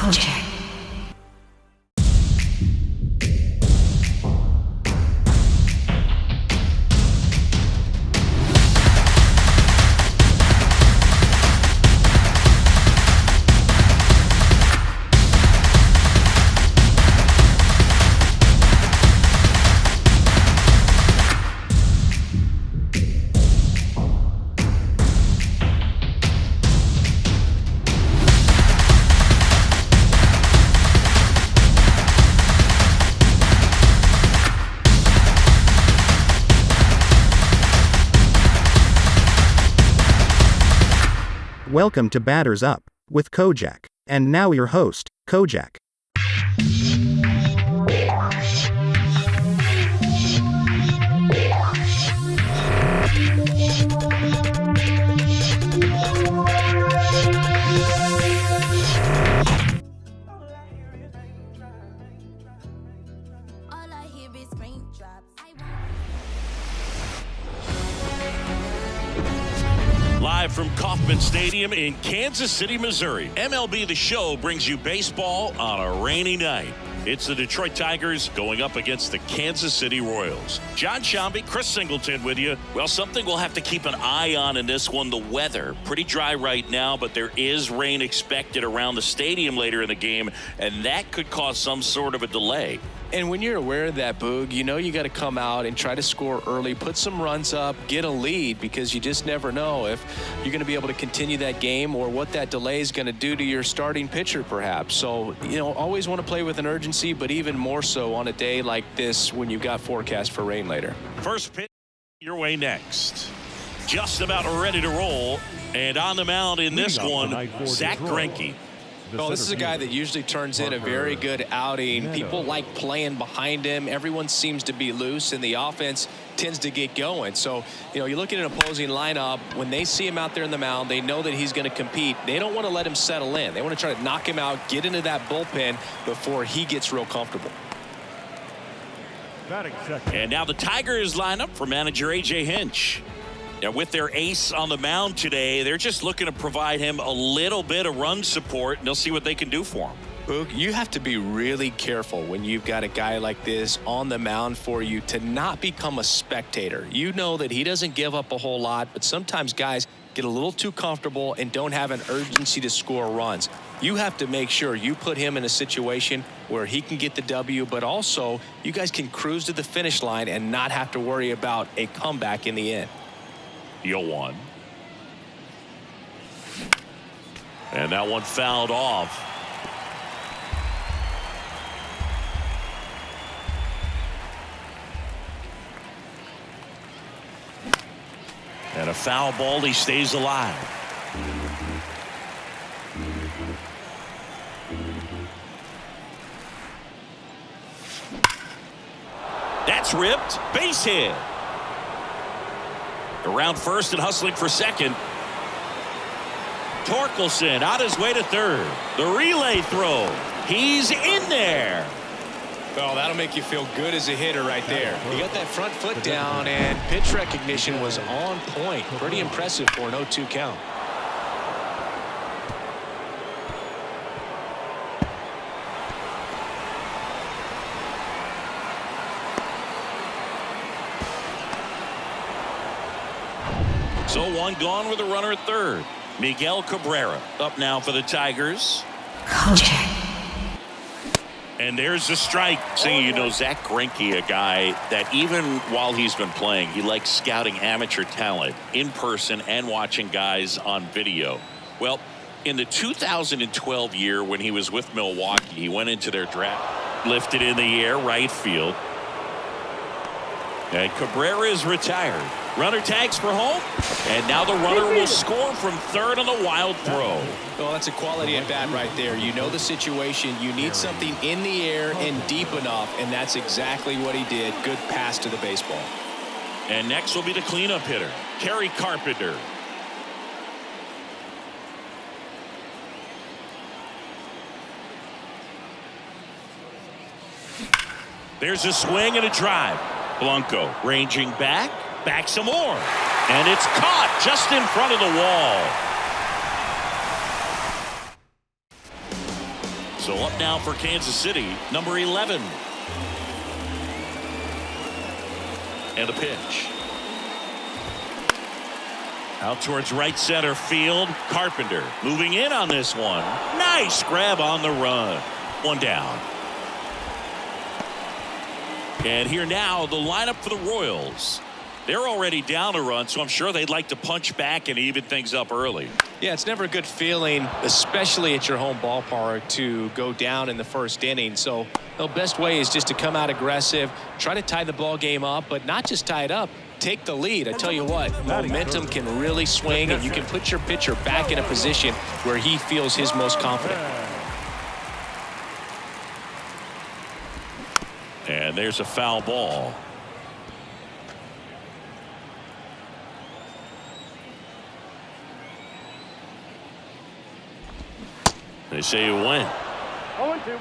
Kojak. Welcome to Batters Up with Kojak. And now your host, Kojak. Live from Kauffman Stadium in Kansas City, Missouri, MLB The Show brings you baseball on a rainy night. It's the Detroit Tigers going up against the Kansas City Royals. John Shambi, Chris Singleton with you. Well, something we'll have to keep an eye on in this one, the weather. Pretty dry right now, but there is rain expected around the stadium later in the game, and that could cause some sort of a delay. And when you're aware of that, Boog, you know you got to come out and try to score early, put some runs up, get a lead, because you just never know if you're going to be able to continue that game or what that delay is going to do to your starting pitcher, perhaps. So, always want to play with an urgency, but even more so on a day like this when you've got forecast for rain later. First pitch your way next. Just about ready to roll. And on the mound in this one, Zach Greinke. Well, this is a guy that usually turns in a very good outing. People like playing behind him. Everyone seems to be loose, and the offense tends to get going. So, you look at an opposing lineup, when they see him out there in the mound, they know that he's going to compete. They don't want to let him settle in. They want to try to knock him out, get into that bullpen before he gets real comfortable. And now the Tigers line up for manager A.J. Hinch. Now, with their ace on the mound today, they're just looking to provide him a little bit of run support, and they'll see what they can do for him. Boog, you have to be really careful when you've got a guy like this on the mound for you to not become a spectator. You know that he doesn't give up a whole lot, but sometimes guys get a little too comfortable and don't have an urgency to score runs. You have to make sure you put him in a situation where he can get the W, but also you guys can cruise to the finish line and not have to worry about a comeback in the end. 0-1. And that one fouled off. And a foul ball, he stays alive. That's ripped. Base hit. Around first and hustling for second. Torkelson on his way to third. The relay throw. He's in there. Well, that'll make you feel good as a hitter right there. He got that front foot down, and pitch recognition was on point. Pretty impressive for an 0-2 count. So one gone with a runner at third. Miguel Cabrera up now for the Tigers. Kojak. And there's the strike. Saying, Zach Greinke, a guy that even while he's been playing, he likes scouting amateur talent in person and watching guys on video. Well, in the 2012 year when he was with Milwaukee, he went into their draft, lifted in the air, right field. And Cabrera is retired. Runner tags for home, and now the runner will score from third on the wild throw. Well, that's a quality at bat right there. You know the situation. You need something in the air and deep enough, and that's exactly what he did. Good pass to the baseball. And next will be the cleanup hitter, Kerry Carpenter. There's a swing and a drive. Blanco ranging back some more. And it's caught just in front of the wall. So up now for Kansas City, number 11. And a pitch. Out towards right center field. Carpenter moving in on this one. Nice grab on the run. One down. And here now the lineup for the Royals. They're already down a run, so I'm sure they'd like to punch back and even things up early. Yeah, it's never a good feeling, especially at your home ballpark, to go down in the first inning. So the best way is just to come out aggressive, try to tie the ball game up, but not just tie it up. Take the lead. I tell you what, momentum can really swing, and you can put your pitcher back in a position where he feels his most confident. And there's a foul ball. They say you win. 0-2.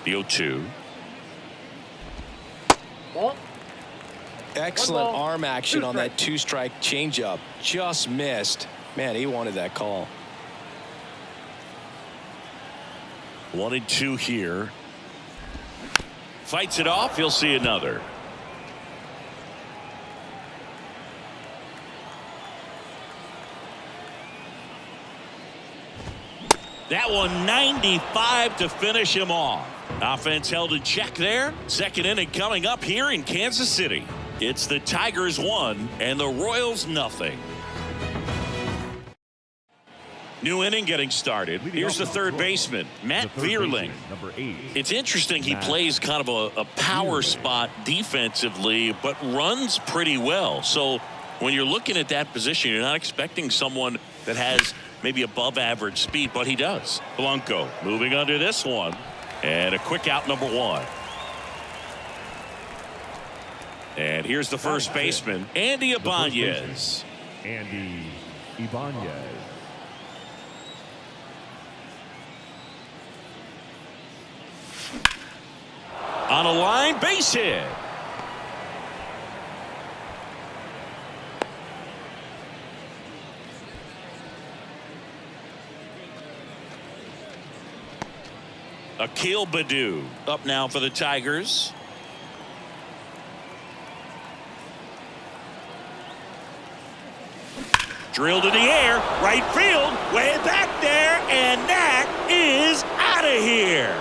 The 0-2. Ball. Excellent arm action on that two-strike changeup. Just missed. Man, he wanted that call. 1-2 here. Fights it off. He'll see another. That one 95 to finish him off. Offense held in check there. Second inning coming up here in Kansas City. It's the Tigers 1 and the Royals nothing. New inning getting started. Here's the third baseman, Matt Vierling. Number 8. It's interesting he plays kind of a power spot defensively, but runs pretty well. So when you're looking at that position, you're not expecting someone that has maybe above average speed, but he does. Blanco moving under this one. And a quick out, number 1. And here's the first baseman, Andy Ibanez. Andy Ibanez. On a line, base hit. Akil Baddoo up now for the Tigers. Drilled in the air, right field, way back there, and that is out of here.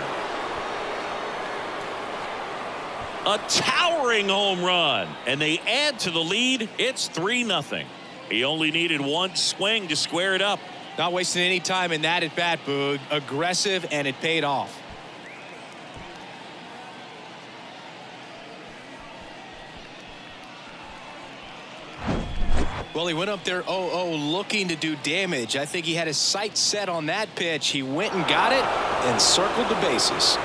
A towering home run, and they add to the lead. It's 3-0. He only needed one swing to square it up. Not wasting any time in that at bat, Boog. Aggressive, and it paid off. Well, he went up there 0-0 looking to do damage. I think he had his sights set on that pitch. He went and got it and circled the bases.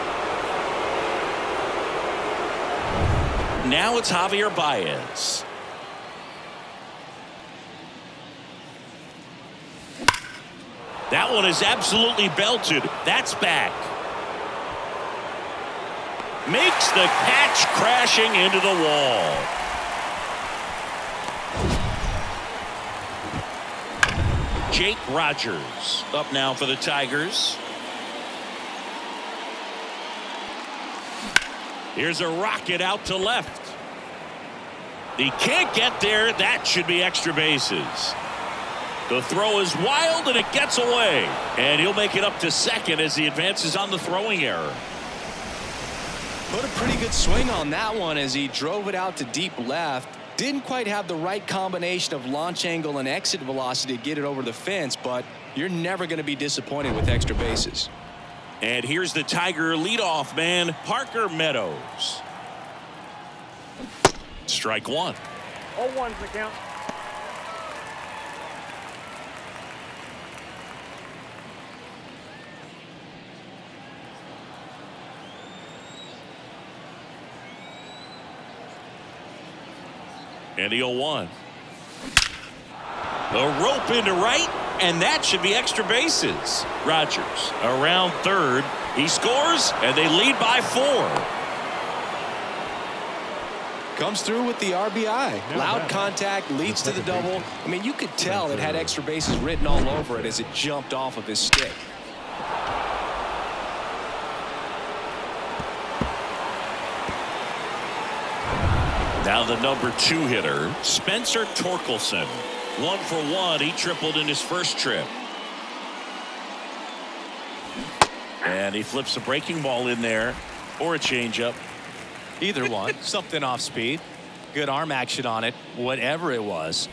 Now it's Javier Baez. That one is absolutely belted. That's back. Makes the catch, crashing into the wall. Jake Rogers up now for the Tigers. Here's a rocket out to left. He can't get there. That should be extra bases. The throw is wild and it gets away. And he'll make it up to second as he advances on the throwing error. Put a pretty good swing on that one as he drove it out to deep left. Didn't quite have the right combination of launch angle and exit velocity to get it over the fence, but you're never going to be disappointed with extra bases. And here's the Tiger leadoff man, Parker Meadows. Strike one. 0-1's the count. And the 0-1. A rope into right, and that should be extra bases. Rogers around third. He scores, and they lead by 4. Comes through with the RBI. Loud contact leads to the double. I mean, you could tell it had extra bases written all over it as it jumped off of his stick. Now the number 2 hitter, Spencer Torkelson. 1 for 1. He tripled in his first trip. And he flips a breaking ball in there or a changeup. Either one. Something off speed. Good arm action on it. Whatever it was.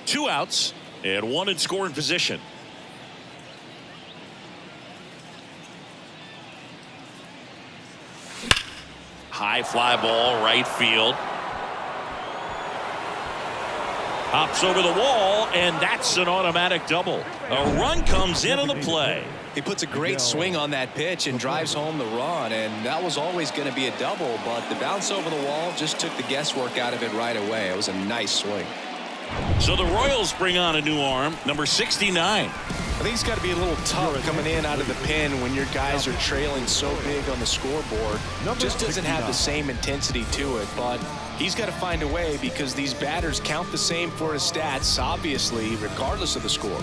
2 outs and 1 in scoring position. High fly ball, right field. Hops over the wall, and that's an automatic double. A run comes in on the play. He puts a great swing on that pitch and drives home the run, and that was always going to be a double, but the bounce over the wall just took the guesswork out of it right away. It was a nice swing. So the Royals bring on a new arm, number 69. I think it's got to be a little tough coming in out of the pen when your guys are trailing so big on the scoreboard. Just doesn't have the same intensity to it, but he's got to find a way because these batters count the same for his stats, obviously, regardless of the score.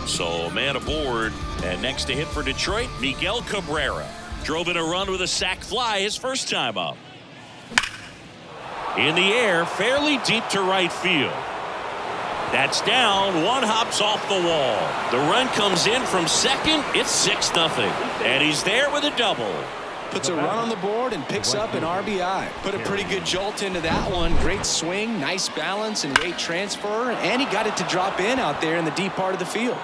So man aboard, and next to hit for Detroit, Miguel Cabrera. Drove in a run with a sac fly his first time up. In the air, fairly deep to right field. That's down. 1 hops off the wall. The run comes in from second. It's 6-0. And he's there with a double. Puts a run on the board and picks up an RBI. Put a pretty good jolt into that one. Great swing, nice balance and weight transfer. And he got it to drop in out there in the deep part of the field.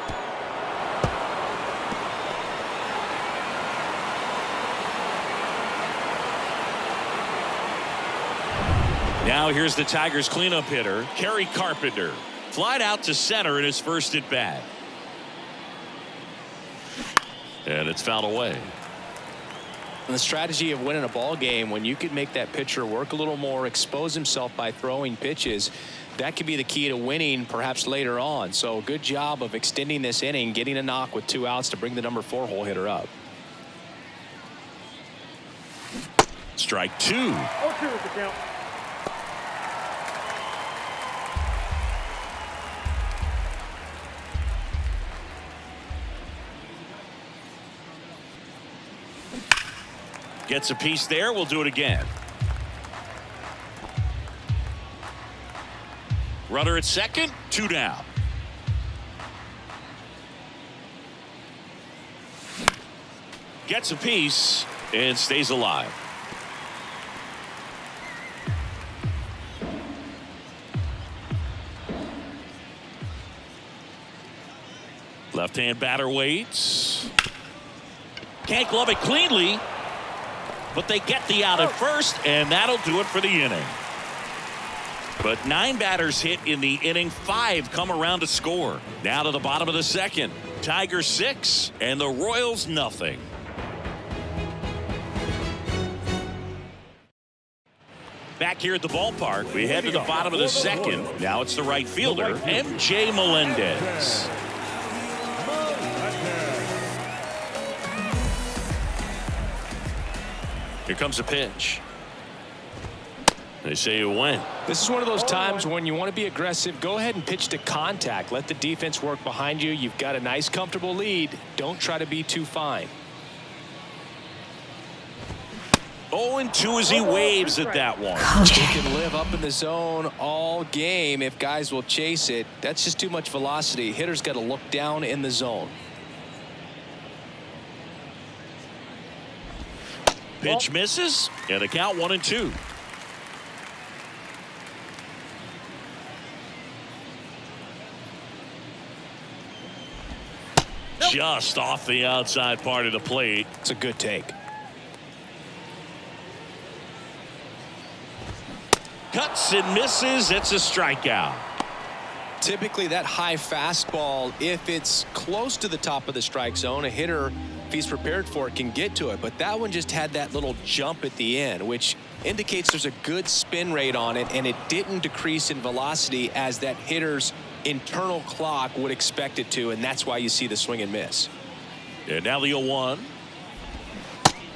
Now here's the Tigers cleanup hitter, Kerry Carpenter. Flied out to center in his first at bat. And it's fouled away. And the strategy of winning a ball game, when you could make that pitcher work a little more, expose himself by throwing pitches, that could be the key to winning perhaps later on. So good job of extending this inning, getting a knock with 2 outs to bring the number 4 hole hitter up. Strike 2. 0-2 is the count. Gets a piece there. We'll do it again. Runner at second. 2 down. Gets a piece and stays alive. Left-hand batter waits. Can't glove it cleanly. But they get the out at first, and that'll do it for the inning. But 9 batters hit in the inning. 5 come around to score. Now to the bottom of the second. Tigers 6 and the Royals nothing. Back here at the ballpark, we head to the bottom of the second. Now it's the right fielder, M.J. Melendez. Here comes a pitch. They say it went. This is one of those times when you want to be aggressive. Go ahead and pitch to contact. Let the defense work behind you. You've got a nice, comfortable lead. Don't try to be too fine. 0-2 as he waves at that one. He can live up in the zone all game if guys will chase it. That's just too much velocity. Hitter's got to look down in the zone. Pitch misses, and the count 1-2. Just off the outside part of the plate. It's a good take. Cuts and misses. It's a strikeout. Typically that high fastball, if it's close to the top of the strike zone, a hitter, if he's prepared for it, can get to it. But that one just had that little jump at the end, which indicates there's a good spin rate on it, and it didn't decrease in velocity as that hitter's internal clock would expect it to, and that's why you see the swing and miss. And now the 0-1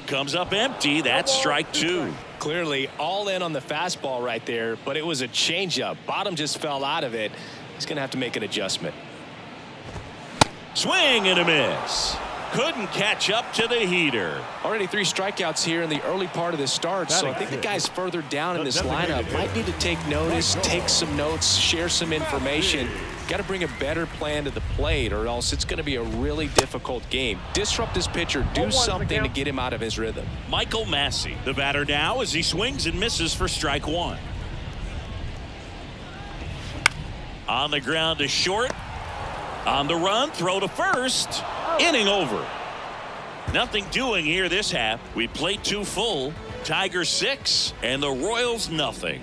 comes up empty. That's strike 2. Clearly all in on the fastball right there, but it was a changeup. Bottom just fell out of it. He's going to have to make an adjustment. Swing and a miss. Couldn't catch up to the heater. Already 3 strikeouts here in the early part of the start, so I think the guys further down in this lineup might need to take notice, take some notes, share some information. Got to bring a better plan to the plate, or else it's going to be a really difficult game. Disrupt this pitcher, do something to get him out of his rhythm. Michael Massey, the batter now, as he swings and misses for strike 1. On the ground to short. On the run, throw to first. Inning over. Nothing doing here this half. We played 2 full. Tigers 6 and the Royals nothing.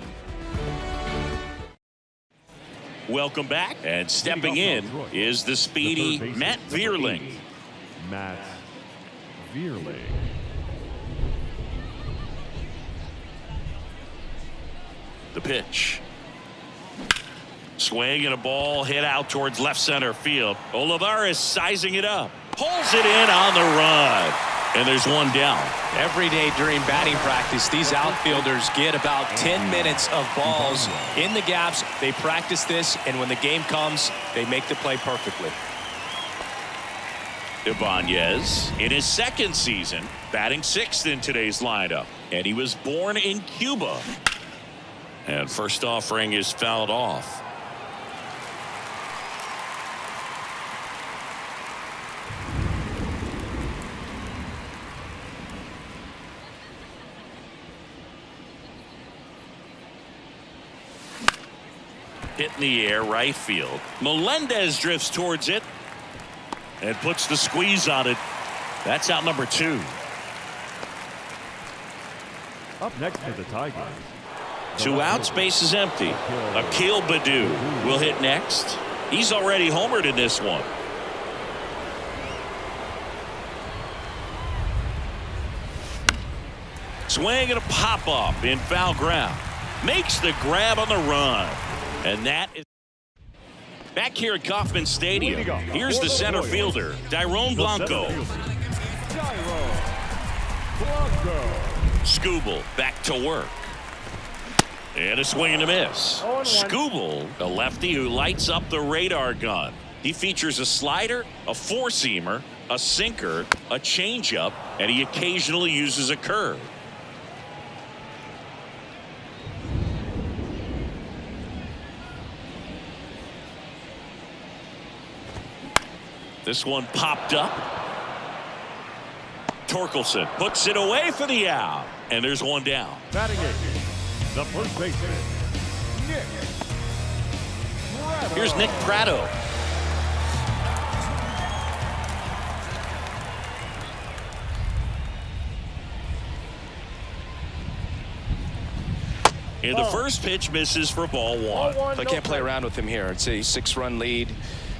Welcome back, and stepping in is the speedy Matt Vierling. Matt Vierling. The pitch. Swing and a ball hit out towards left center field. Olivares sizing it up. Pulls it in on the run. And there's one down. Every day during batting practice, these outfielders get about 10 minutes of balls in the gaps. They practice this, and when the game comes, they make the play perfectly. Ibanez in his 2nd season, batting 6th in today's lineup. And he was born in Cuba. And first offering is fouled off. Hit in the air, right field. Melendez drifts towards it and puts the squeeze on it. That's out number 2. Up next for the Tigers. 2 outs, base is empty. Akil Baddoo will hit next. He's already homered in this one. Swing and a pop up in foul ground. Makes the grab on the run. And that is back here at Kauffman Stadium. Here's the center fielder, Dairon Blanco. Skubal back to work. And a swing and a miss. Skubal, a lefty who lights up the radar gun. He features a slider, a 4-seamer, a sinker, a changeup, and he occasionally uses a curve. This one popped up. Torkelson puts it away for the out. And there's one down. Batting 8, the first baseman, Nick Prado. Here's Nick Prado. And the first pitch misses for ball 1. I can't play around with him here. It's a 6-run lead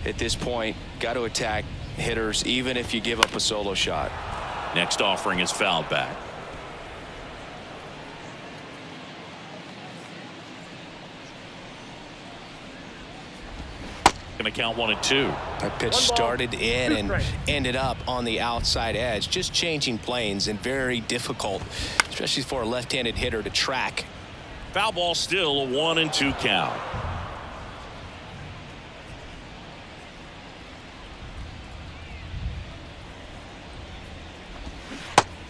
at this point. Got to attack hitters even if you give up a solo shot. Next offering is fouled back. Gonna count 1 and 2. That pitch started in and ended up on the outside edge. Just changing planes and very difficult, especially for a left-handed hitter, to track. Foul ball, still a 1 and 2 count.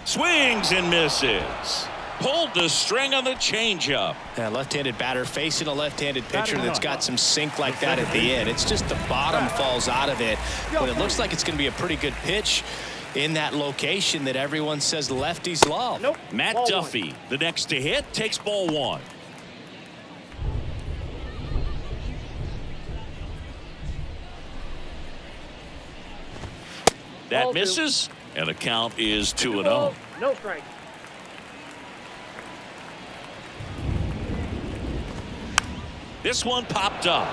Swings and misses. Pulled the string on the changeup. Yeah, left-handed batter facing a left-handed pitcher that's got some sink like that at the end. It's just the bottom falls out of it. But it looks like it's going to be a pretty good pitch in that location that everyone says lefties love. Matt Duffy, the next to hit, takes ball 1. That misses, and the count is 2-0. No strike. This one popped up.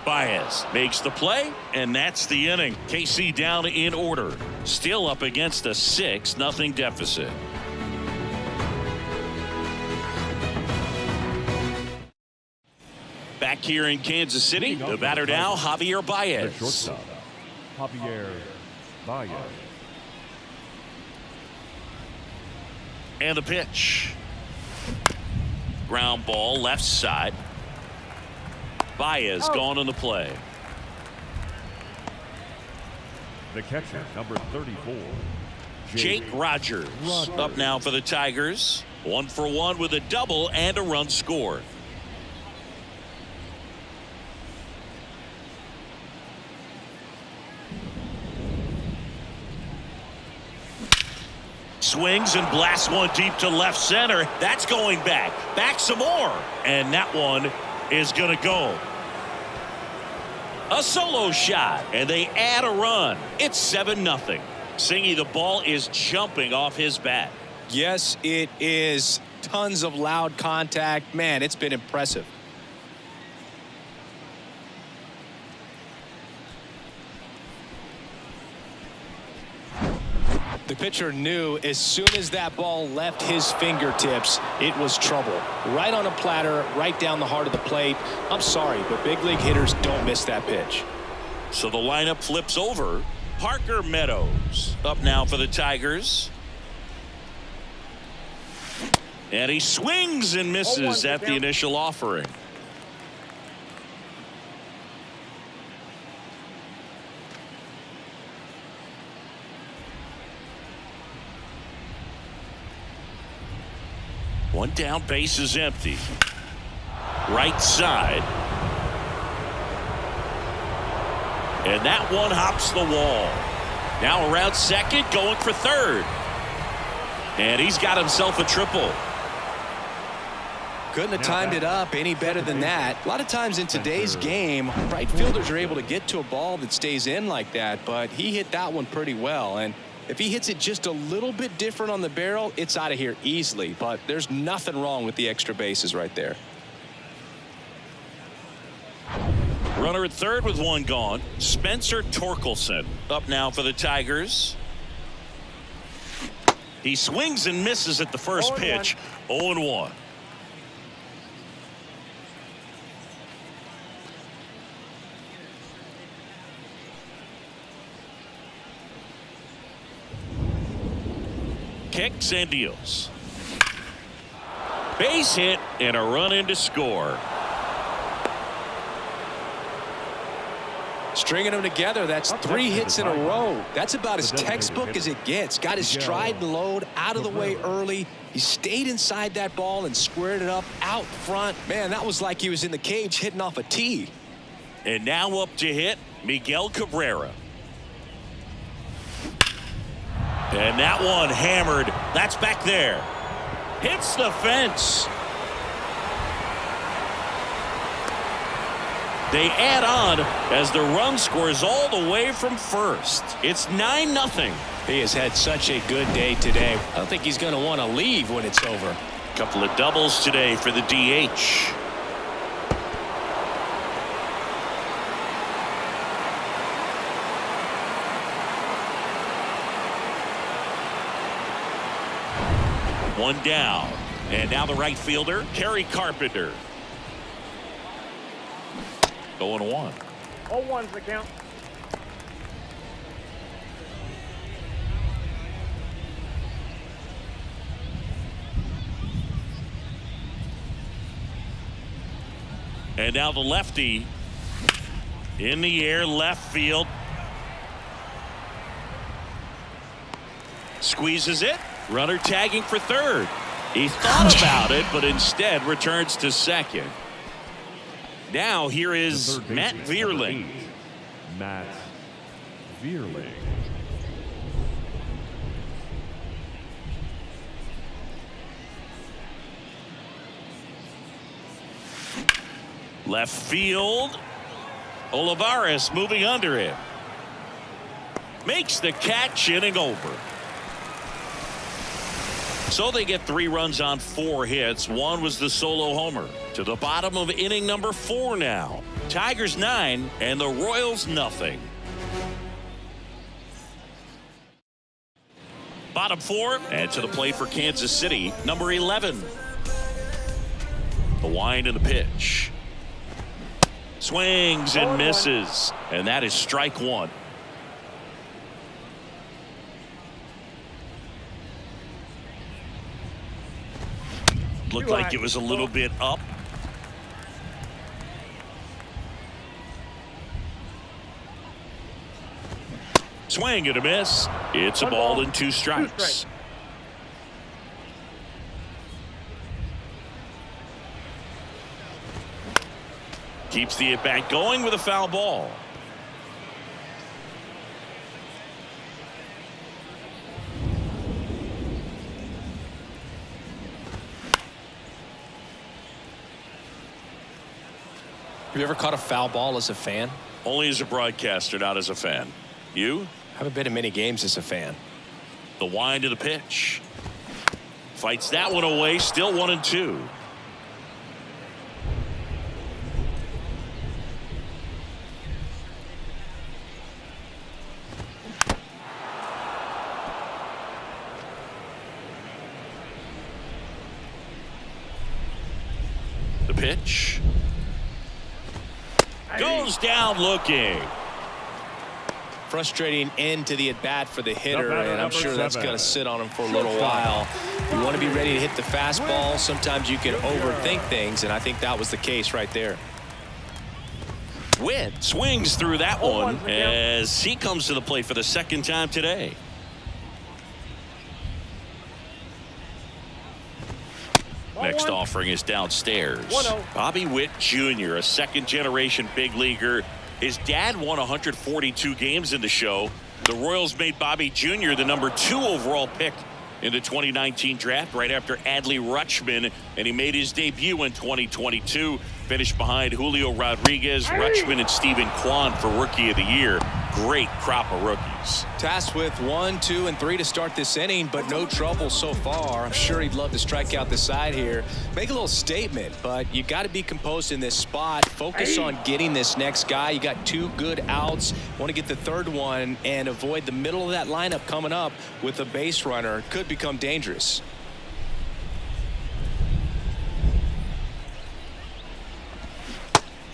Baez makes the play, and that's the inning. KC down in order. Still up against a 6-0 deficit. Back here in Kansas City, the batter now, Javier The Baez. shortstop, Javier Baez. And the pitch. Ground ball left side. Baez gone in the play. The catcher, number 34. Jake Rogers up now for the Tigers. 1 for 1 with a double and a run scored. Swings and blasts one deep to left center. That's going back. Back some more. And that one is going to go. A solo shot. And they add a run. It's 7-0. Singy, the ball is jumping off his bat. Yes, it is. Tons of loud contact. Man, it's been impressive. The pitcher knew as soon as that ball left his fingertips, it was trouble. Right on a platter, right down the heart of the plate. I'm sorry, but big league hitters don't miss that pitch. So the lineup flips over. Parker Meadows up now for the Tigers. And he swings and misses at the initial offering. One down, base is empty. Right side. And that one hops the wall. Now around second, going for third. And he's got himself a triple. Couldn't have timed it up any better than that. A lot of times in today's game, right fielders are able to get to a ball that stays in like that, but he hit that one pretty well. And if he hits it just a little bit different on the barrel, it's out of here easily. But there's nothing wrong with the extra bases right there. Runner at third with one gone. Spencer Torkelson up now for the Tigers. He swings and misses at the first pitch. 0-1. Kicks and deals. Base hit and a run in to score. Stringing them together, that's 3 hits in a row. That's about as textbook as it gets. Got his stride and load out of the way early. He stayed inside that ball and squared it up out front. Man, that was like he was in the cage hitting off a tee. And now up to hit Miguel Cabrera. And that one hammered. That's back there. Hits the fence. They add on as the run scores all the way from first. It's 9-0. He has had such a good day today. I don't think he's going to want to leave when it's over. A couple of doubles today for the DH. One down. And now the right fielder, Kerry Carpenter. 0-1. 0-1's the count. And now the lefty in the air, left field. Squeezes it. Runner tagging for third. He thought about it, but instead returns to second. Now here is Matt Vierling. Matt Vierling. Left field. Olivares moving under him. Makes the catch, inning over. So they get 3 runs on 4 hits. One was the solo homer. To the bottom of inning number 4 now. Tigers 9 and the Royals nothing. Bottom 4 and to the plate for Kansas City, number 11. The wind and the pitch. Swings and misses. And that is strike 1. Looked like it was a little bit up. Swing and a miss. It's a ball and 2 strikes. Keeps the at-bat going with a foul ball. Have you ever caught a foul ball as a fan? Only as a broadcaster, not as a fan. You? Haven't been in many games as a fan. The wind of the pitch. Fights that one away. Still 1-2. The pitch. Goes down looking. Frustrating end to the at-bat for the hitter, batter, and I'm number sure that's 7. going to sit on him for a little while. You want to be ready to hit the fastball. Sometimes you can overthink things, and I think that was the case right there. Witt swings through that one as he comes to the plate for the 2nd time today. Next offering is downstairs. 1-0. Bobby Witt Jr., a 2nd-generation big leaguer. His dad won 142 games in the show. The Royals made Bobby Jr. the number 2 overall pick in the 2019 draft right after Adley Rutschman, and he made his debut in 2022. Finished behind Julio Rodriguez, Rutschman, and Stephen Kwan for Rookie of the Year. Great crop of rookies. Tasked with 1, 2, and 3 to start this inning, but no trouble so far. I'm sure he'd love to strike out the side here. Make a little statement, but you got to be composed in this spot. Focus on getting this next guy. You got 2 good outs. Want to get the 3rd one and avoid the middle of that lineup coming up with a base runner. Could become dangerous.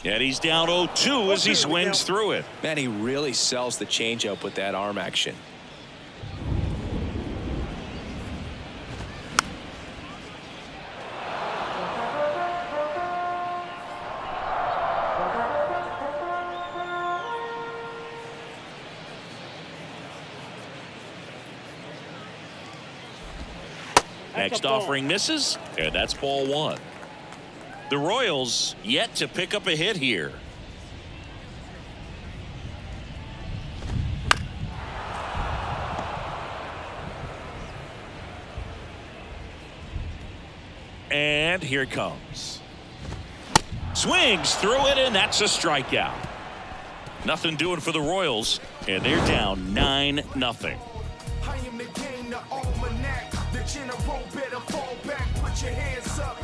And he's down 0-2 as he swings through it. Man, he really sells the changeup with that arm action. Next offering misses, and that's ball 1. The Royals yet to pick up a hit here. And here it comes. Swings through it, and that's a strikeout. Nothing doing for the Royals, and they're down 9-0. I am the game, the almanac. The general better fall back, put your hands up.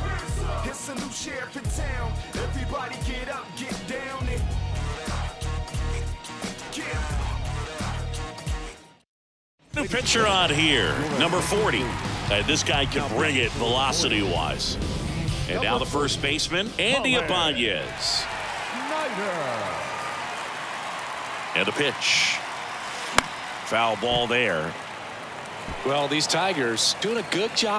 It's a new sheriff in town. Everybody get up, get down and New pitcher on here, number 40. This guy can bring it velocity-wise. And now the first baseman, Andy Ibanez. And the pitch. Foul ball there. Well, these Tigers doing a good job.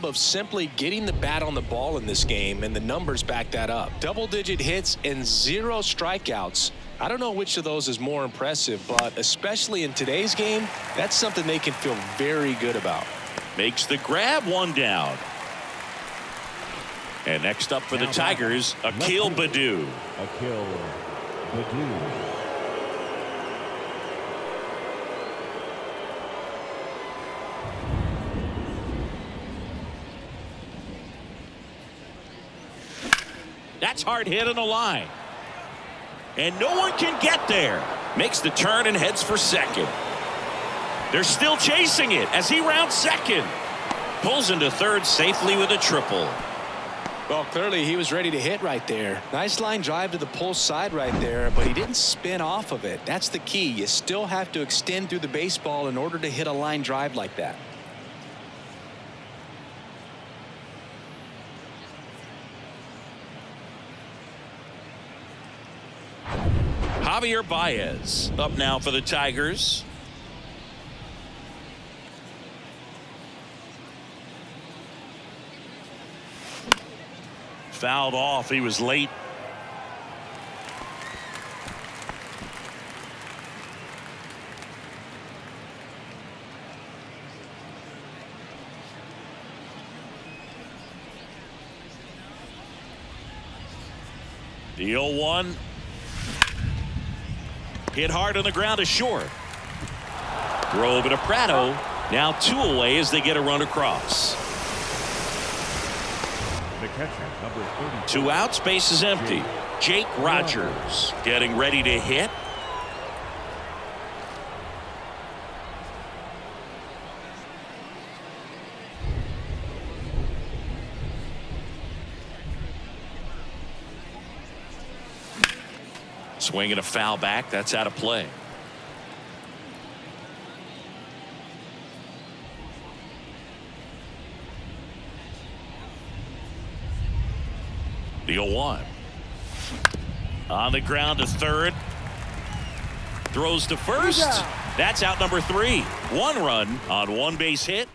Of simply getting the bat on the ball in this game, and the numbers back that up. Double-digit hits and 0 strikeouts. I don't know which of those is more impressive, but especially in today's game, that's something they can feel very good about. Makes the grab, 1 down. And next up for the Tigers, Akil Baddoo. Akil Baddoo. That's hard hit on the line. And no one can get there. Makes the turn and heads for second. They're still chasing it as he rounds second. Pulls into third safely with a triple. Well, clearly he was ready to hit right there. Nice line drive to the pull side right there, but he didn't spin off of it. That's the key. You still have to extend through the baseball in order to hit a line drive like that. Javier Baez up now for the Tigers. Fouled off. He was late. The 0-1. Hit hard on the ground is short. Throw over to Prado. Now 2 away as they get a run across. The catcher, number 30. 2 outs, base is empty. Jake Rogers getting ready to hit. Swinging a foul back. That's out of play. The 0-1. On the ground to third. Throws to first. That's out number 3. 1 run on 1 base hit.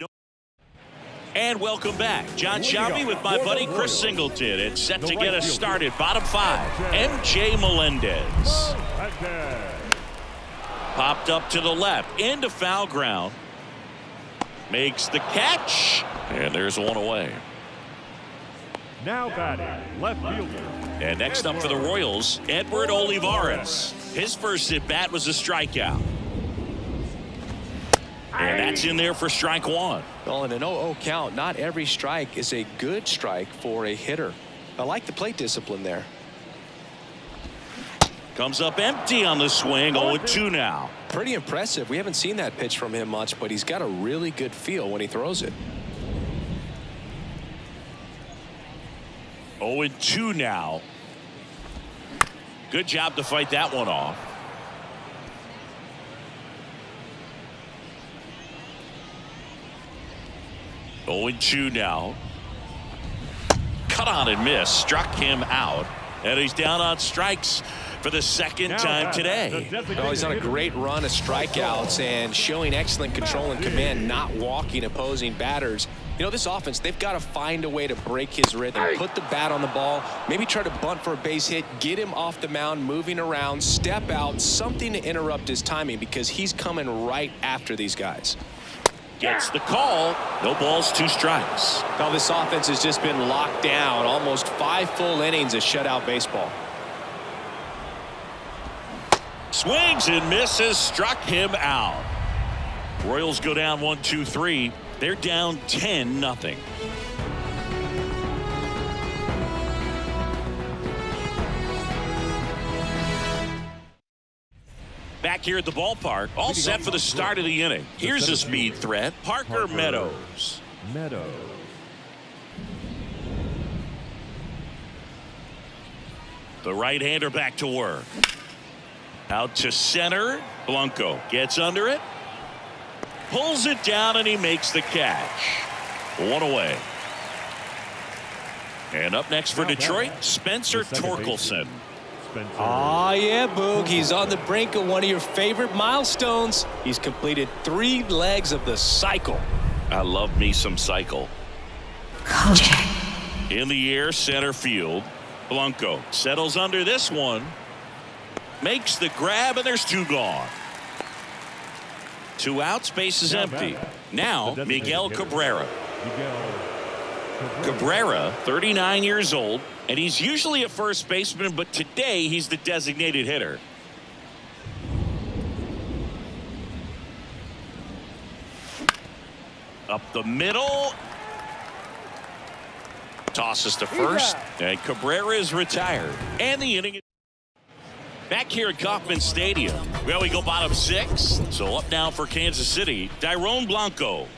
And welcome back. John Shelby with my buddy Chris Singleton. It's set to get us started. Bottom 5. MJ Melendez. Popped up to the left. Into foul ground. Makes the catch. And there's 1 away. Now batting, left fielder. And next up for the Royals, Edward Olivares. His first at bat was a strikeout. And that's in there for strike 1. Well, in an 0-0 count, not every strike is a good strike for a hitter. I like the plate discipline there. Comes up empty on the swing. 0-2 now. Pretty impressive. We haven't seen that pitch from him much, but he's got a really good feel when he throws it. 0-2 now. Good job to fight that one off. Oh, 0-2 now. Cut on and miss. Struck him out. And he's down on strikes for the second time today. Well, he's on a great run of strikeouts and showing excellent control and command, not walking opposing batters. You know, this offense, they've got to find a way to break his rhythm, put the bat on the ball, maybe try to bunt for a base hit, get him off the mound, moving around, step out, something to interrupt his timing because he's coming right after these guys. Gets the call. No balls, 2 strikes. Now this offense has just been locked down. Almost 5 full innings of shutout baseball. Swings and misses. Struck him out. Royals go down 1-2-3. They're down 10-0. Back here at the ballpark, all set for the start of the inning. Here's a speed threat, Parker Meadows. The right-hander back to work. Out to center. Blanco gets under it. Pulls it down and he makes the catch. 1 away. And up next for Detroit, Spencer Torkelson. Oh, yeah, Boog. He's on the brink of one of your favorite milestones. He's completed 3 legs of the cycle. I love me some cycle. Kojak. In the air, center field. Blanco settles under this one. Makes the grab, and there's 2 gone. 2 outs, base is empty. Now, Miguel Cabrera. Cabrera, 39 years old, and he's usually a first baseman, but today he's the designated hitter. Up the middle. Tosses to first, and Cabrera is retired. And the inning. Back here at Kauffman Stadium. Well, we go bottom 6. So up now for Kansas City, Dairon Blanco.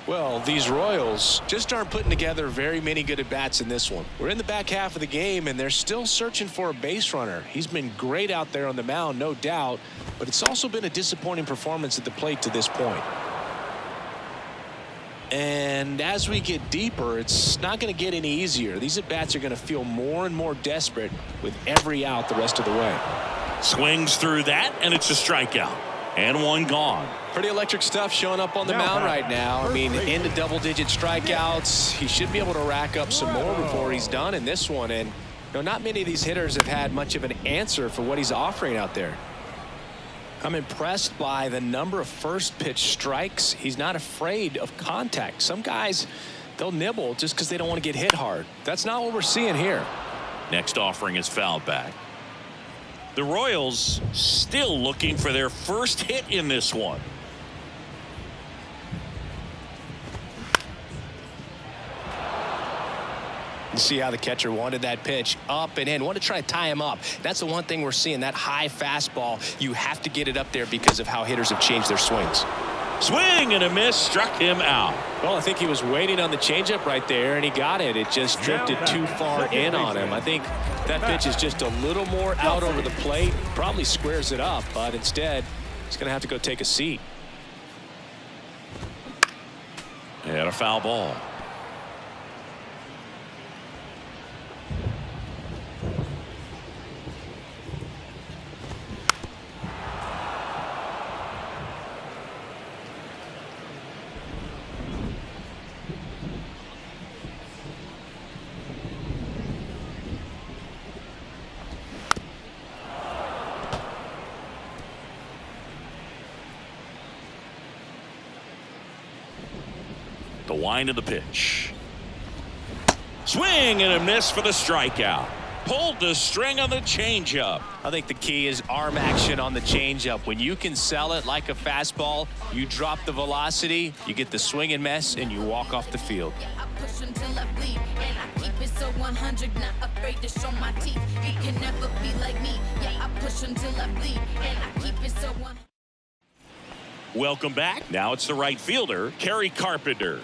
Well, these Royals just aren't putting together very many good at-bats in this one. We're in the back half of the game, and they're still searching for a base runner. He's been great out there on the mound, no doubt, but it's also been a disappointing performance at the plate to this point. And as we get deeper, it's not going to get any easier. These at-bats are going to feel more and more desperate with every out the rest of the way. Swings through that, and it's a strikeout. And one gone. Pretty electric stuff showing up on the mound right now. I mean, into double-digit strikeouts. He should be able to rack up some more before he's done in this one. And not many of these hitters have had much of an answer for what he's offering out there. I'm impressed by the number of first pitch strikes. He's not afraid of contact. Some guys, they'll nibble just because they don't want to get hit hard. That's not what we're seeing here. Next offering is fouled back. The Royals still looking for their first hit in this one. You see how the catcher wanted that pitch up and in. Want to try to tie him up. That's the one thing we're seeing, that high fastball. You have to get it up there because of how hitters have changed their swings. Swing and a miss, struck him out. Well, I think he was waiting on the changeup right there, and he got it. It just drifted too far in on him. I think that pitch is just a little more out over the plate. Probably squares it up, but instead, he's going to have to go take a seat. And a foul ball. The wind of the pitch. Swing and a miss for the strikeout. Pulled the string on the changeup. I think the key is arm action on the changeup. When you can sell it like a fastball, you drop the velocity, you get the swing and miss, and you walk off the field. I push until I bleed, and I keep it so 100, not afraid to show my teeth. You can never be like me. Yeah, I push until I bleed, and I keep it so 100. Welcome back. Now it's the right fielder, Kerry Carpenter.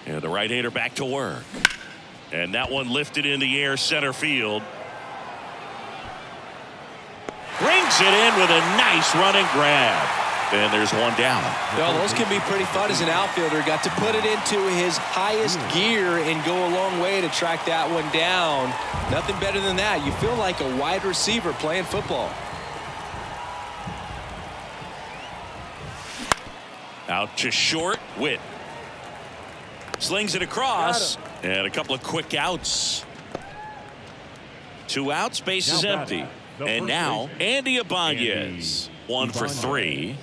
And the right-hander back to work. And that one lifted in the air, center field. Brings it in with a nice running grab. And there's one down. Well, those can be pretty fun as an outfielder. Got to put it into his highest gear and go a long way to track that one down. Nothing better than that. You feel like a wide receiver playing football. Out to short, Witt. Slings it across, and a couple of quick outs. 2 outs, base is empty. And now, Andy Ibanez. 1 for 3.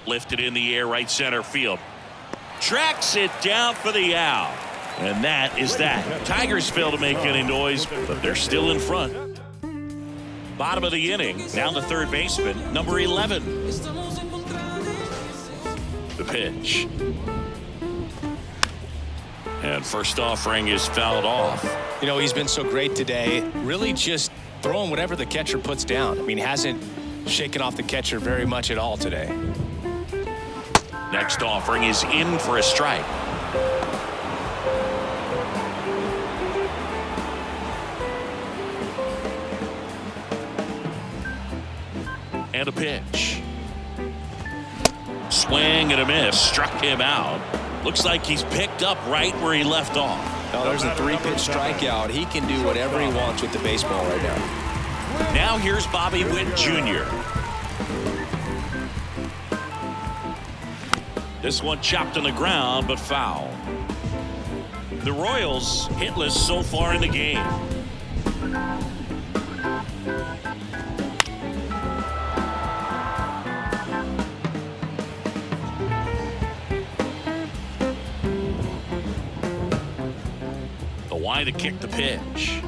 Lifted in the air, right center field. Tracks it down for the out. And that is that. Tigers fail to make any noise, but they're still in front. Bottom of the inning. Now the third baseman, number 11. The pitch. And first offering is fouled off. You know, he's been so great today. Really just throwing whatever the catcher puts down. I mean, hasn't shaken off the catcher very much at all today. Next offering is in for a strike. And a pitch. Swing and a miss. Struck him out. Looks like he's picked up right where he left off. Now there's a 3-pitch strikeout. He can do whatever he wants with the baseball right now. Now here's Bobby Witt Jr. This one chopped on the ground, but foul. The Royals hitless so far in the game. To kick the pitch.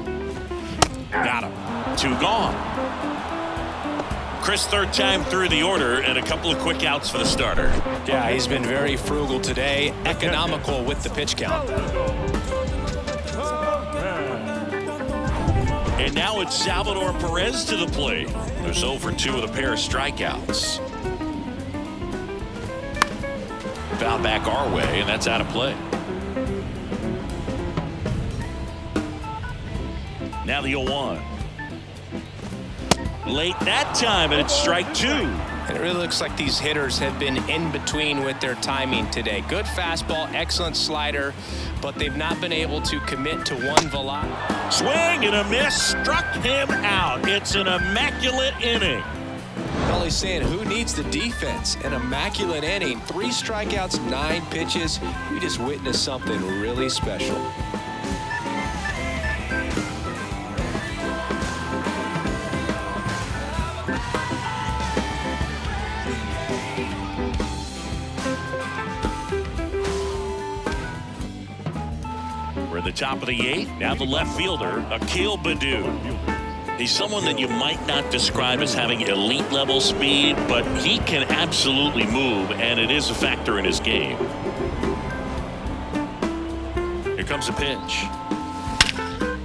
Got him. 2 gone. Chris, third time through the order and a couple of quick outs for the starter. Yeah, he's been very frugal today, economical with the pitch count. And now it's Salvador Perez to the plate. There's over 2 with a pair of strikeouts. foul back our way, and that's out of play. Now the 0-1. Late that time, and it's strike 2. And it really looks like these hitters have been in between with their timing today. Good fastball, excellent slider, but they've not been able to commit to one velocity. Swing and a miss, struck him out. It's an immaculate inning. Well, he's saying, who needs the defense? An immaculate inning, 3 strikeouts, 9 pitches. We just witnessed something really special. We're at the top of the 8th. Now the left fielder, Akil Baddoo. He's someone that you might not describe as having elite level speed, but he can absolutely move, and it is a factor in his game. Here comes a pitch.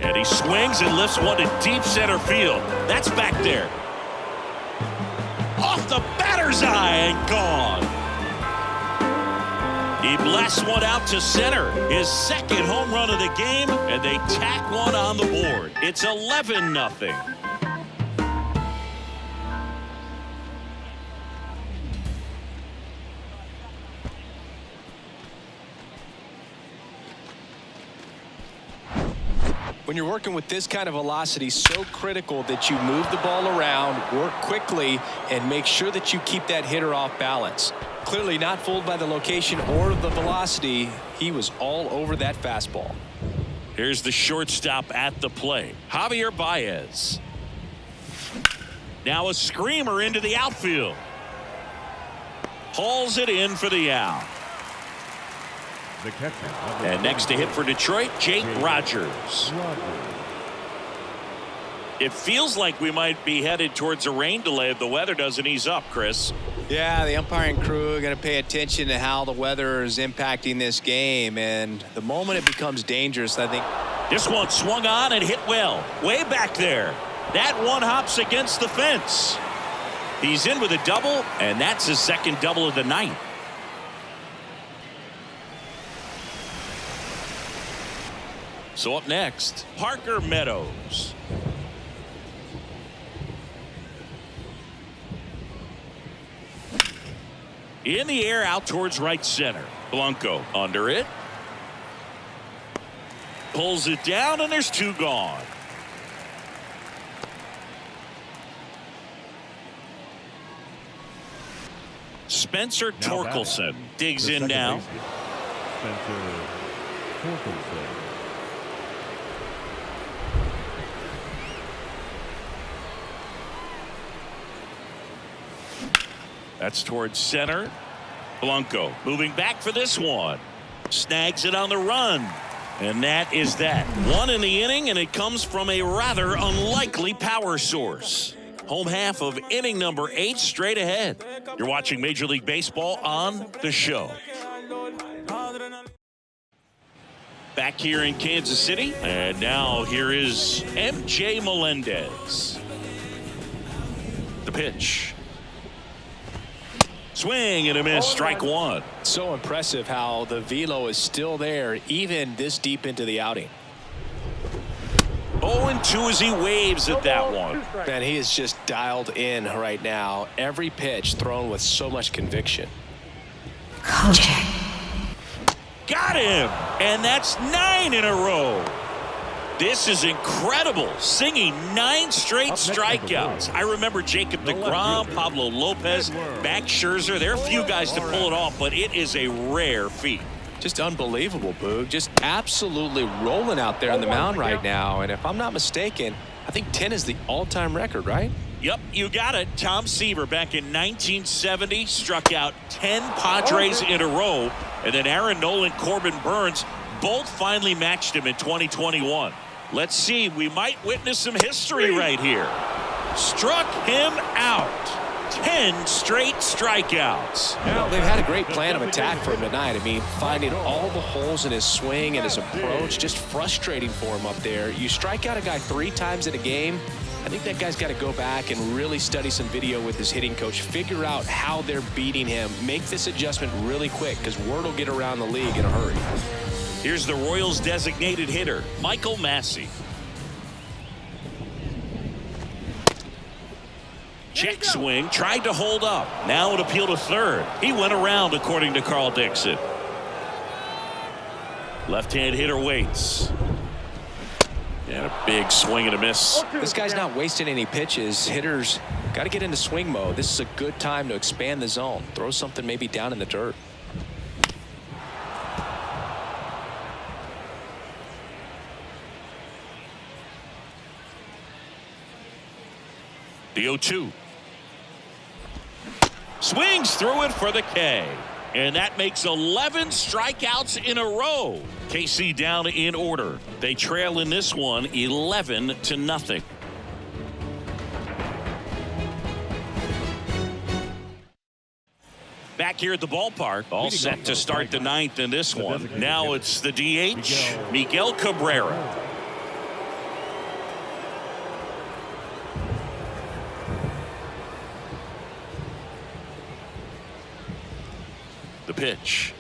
And he swings and lifts one to deep center field. That's back there. Off the batter's eye and gone. He blasts one out to center. His second home run of the game, and they tack one on the board. It's 11-0. When you're working with this kind of velocity, so critical that you move the ball around, work quickly, and make sure that you keep that hitter off balance. Clearly not fooled by the location or the velocity. He was all over that fastball. Here's the shortstop at the plate, Javier Baez. Now a screamer into the outfield. Hauls it in for the out. The catcher. And next to hit for Detroit, Jake Rogers. It feels like we might be headed towards a rain delay if the weather doesn't ease up, Chris. Yeah, the umpiring crew are going to pay attention to how the weather is impacting this game, and the moment it becomes dangerous, I think. This one swung on and hit well, way back there. That one hops against the fence. He's in with a double, and that's his second double of the night. So up next, Parker Meadows. In the air out towards right center. Blanco under it. Pulls it down, and there's 2 gone. Spencer Torkelson digs in now. Spencer Torkelson. That's towards center. Blanco moving back for this one. Snags it on the run. And that is that. 1 in the inning, and it comes from a rather unlikely power source. Home half of inning number 8 straight ahead. You're watching Major League Baseball on The Show. Back here in Kansas City, and now here is MJ Melendez. The pitch. Swing and a miss, strike 1. So impressive how the velo is still there even this deep into the outing. 0-2 as he waves at that one. Man, he is just dialed in right now. Every pitch thrown with so much conviction. Kojak. Got him, and that's 9 in a row. This is incredible. Singing 9 straight strikeouts. I remember Jacob deGrom, Pablo Lopez, Max Scherzer. There are a few guys to pull it off, but it is a rare feat. Just unbelievable, Boog. Just absolutely rolling out there on the mound right now. And if I'm not mistaken, I think 10 is the all-time record, right? Yep, you got it. Tom Seaver back in 1970 struck out 10 Padres in a row. And then Aaron Nola and Corbin Burns both finally matched him in 2021. Let's see, we might witness some history right here. Struck him out. 10 straight strikeouts. Well, they've had a great plan of attack for him tonight. I mean, finding all the holes in his swing and his approach, just frustrating for him up there. You strike out a guy 3 times in a game, I think that guy's got to go back and really study some video with his hitting coach, figure out how they're beating him, make this adjustment really quick because word will get around the league in a hurry. Here's the Royals designated hitter, Michael Massey. Check swing, tried to hold up. Now an appeal to third. He went around, according to Carl Dixon. Left-hand hitter waits. And a big swing and a miss. This guy's not wasting any pitches. Hitters got to get into swing mode. This is a good time to expand the zone. Throw something maybe down in the dirt. The 0-2. Swings through it for the K. And that makes 11 strikeouts in a row. KC down in order. They trail in this one 11-0. Back here at the ballpark, all set to start the ninth in this one. Now it's the DH, Miguel Cabrera. The pitch.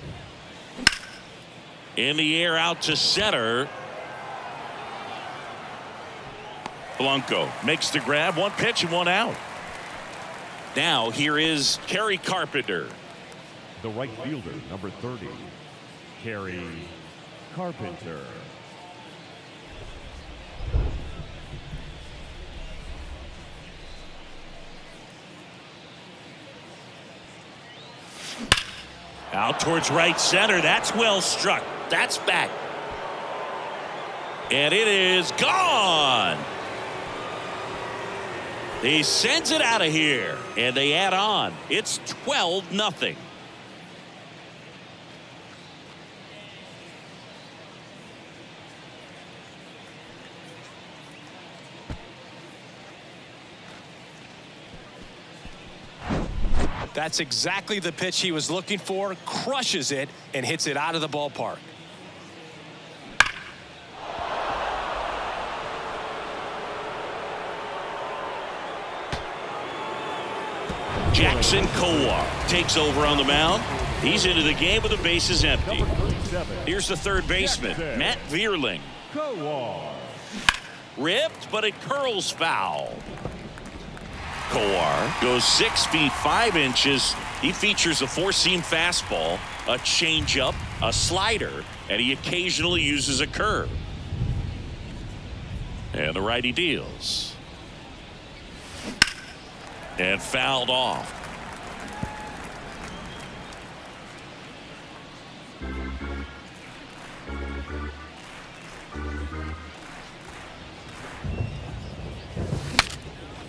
In the air out to center. Blanco makes the grab. One pitch and one out. Now here is Kerry Carpenter. The right fielder, number 30, Kerry Carpenter. Out towards right center. That's well struck. That's back. And it is gone. He sends it out of here. And they add on. It's 12-0. That's exactly the pitch he was looking for. Crushes it and hits it out of the ballpark. Jackson Kowar takes over on the mound. He's into the game with the bases empty. Here's the third baseman, Matt Vierling. Ripped, but it curls foul. Kowar goes 6 feet 5 inches. He features a four-seam fastball, a changeup, a slider, and he occasionally uses a curve. And the righty deals. And fouled off.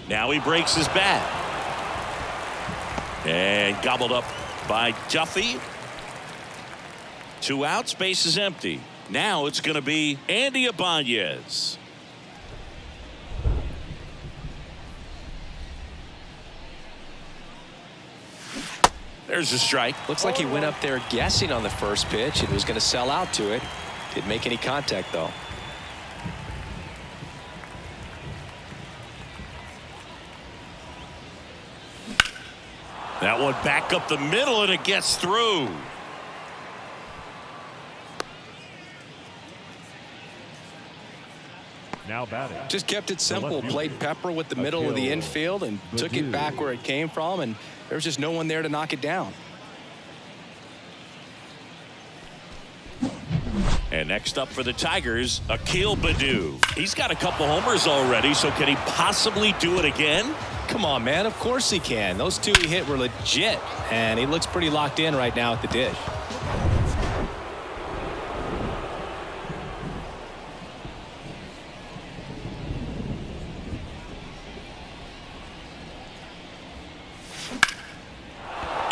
Now he breaks his bat. And gobbled up by Duffy. 2 outs, base is empty. Now it's going to be Andy Ibanez. There's a strike. Looks like he went up there guessing on the first pitch and was going to sell out to it. Didn't make any contact, though. That one back up the middle, and it gets through. Now batting. Just kept it simple. Played pepper with the middle of the infield and took it back where it came from, and there was just no one there to knock it down. And next up for the Tigers, Akil Baddoo. He's got a couple homers already, so can he possibly do it again? Come on, man. Of course he can. Those 2 he hit were legit, and he looks pretty locked in right now at the dish.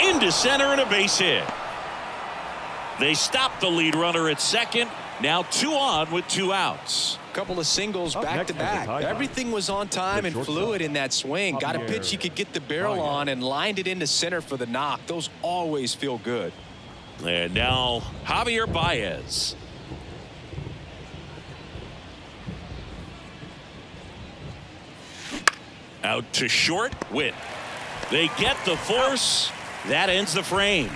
Into center and a base hit. They stop the lead runner at second. Now 2 on with 2 outs. Couple of singles back to back. Everything was on time and fluid in that swing. Got a pitch he could get the barrel on and lined it into center for the knock. Those always feel good. And now Javier Baez. Out to short. Witt. They get the force. That ends the frame.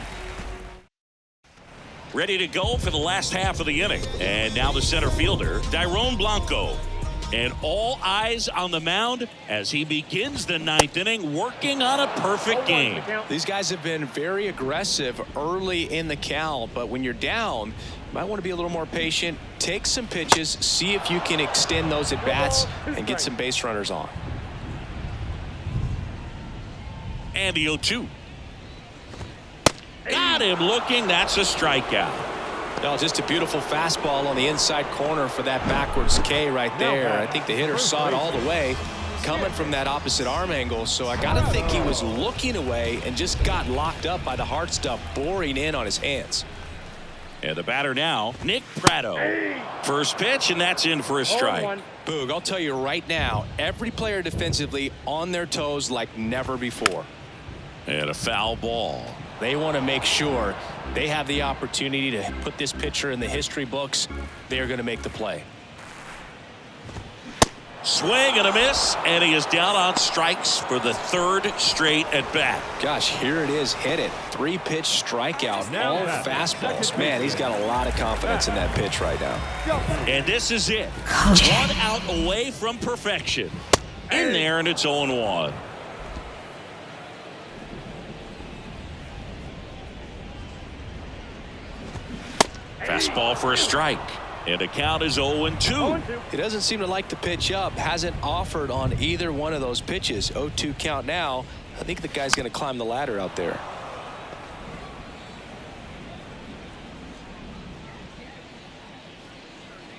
Ready to go for the last half of the inning. And now the center fielder, Dairon Blanco. And all eyes on the mound as he begins the ninth inning, working on a perfect game. These guys have been very aggressive early in the count, but when you're down, you might want to be a little more patient. Take some pitches, see if you can extend those at bats and get some base runners on. And the 0-2. Got him looking. That's a strikeout. No, just a beautiful fastball on the inside corner for that backwards K right there. I think the hitter saw it all the way coming from that opposite arm angle. So I got to think he was looking away and just got locked up by the hard stuff boring in on his hands. And the batter now, Nick Pratto. First pitch, and that's in for a strike. Boog, I'll tell you right now, every player defensively on their toes like never before. And a foul ball. They want to make sure they have the opportunity to put this pitcher in the history books. They're going to make the play. Swing and a miss, and he is down on strikes for the third straight at bat. Gosh, here it is. Hit it. 3-pitch strikeout. All fastballs. Man, he's got a lot of confidence in that pitch right now. And this is it. One out away from perfection. In there, and it's 0-1. Fastball for a strike. And the count is 0-2. He doesn't seem to like the pitch up. Hasn't offered on either one of those pitches. 0-2 count now. I think the guy's going to climb the ladder out there.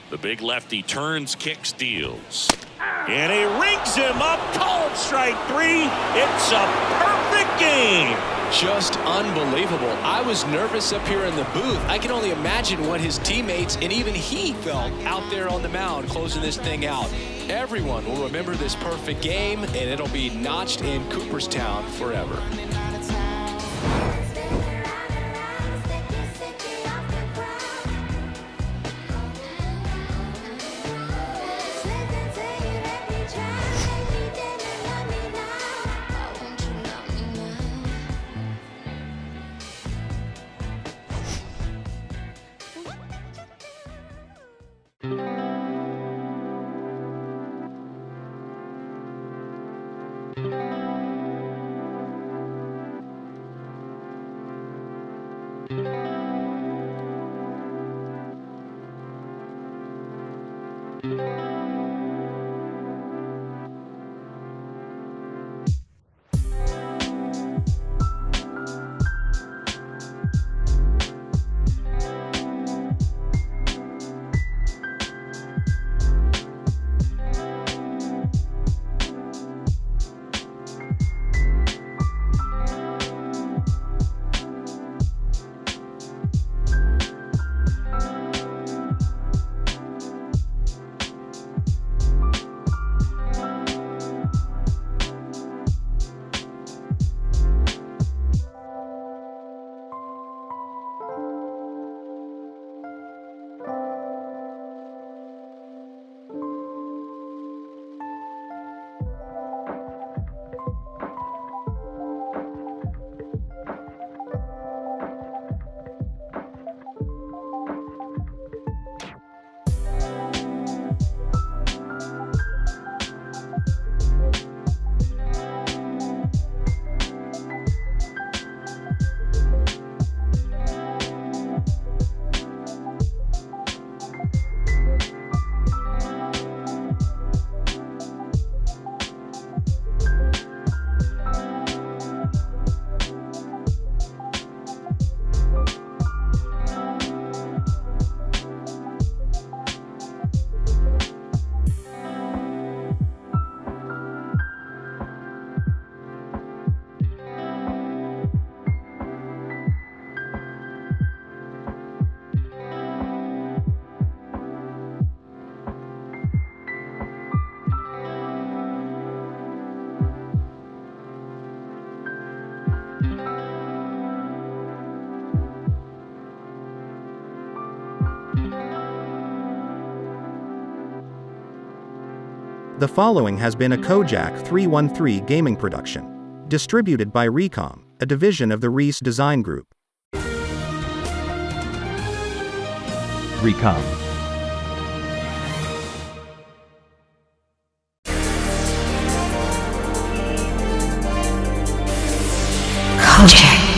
The big lefty turns, kicks, deals. And he rings him up. Called strike 3. It's a perfect game. Just unbelievable. I was nervous up here in the booth. I can only imagine what his teammates and even he felt out there on the mound closing this thing out. Everyone will remember this perfect game, and it'll be notched in Cooperstown forever. The following has been a Kojak 313 gaming production. Distributed by Recom, a division of the Reese Design Group. Recom. Kojak.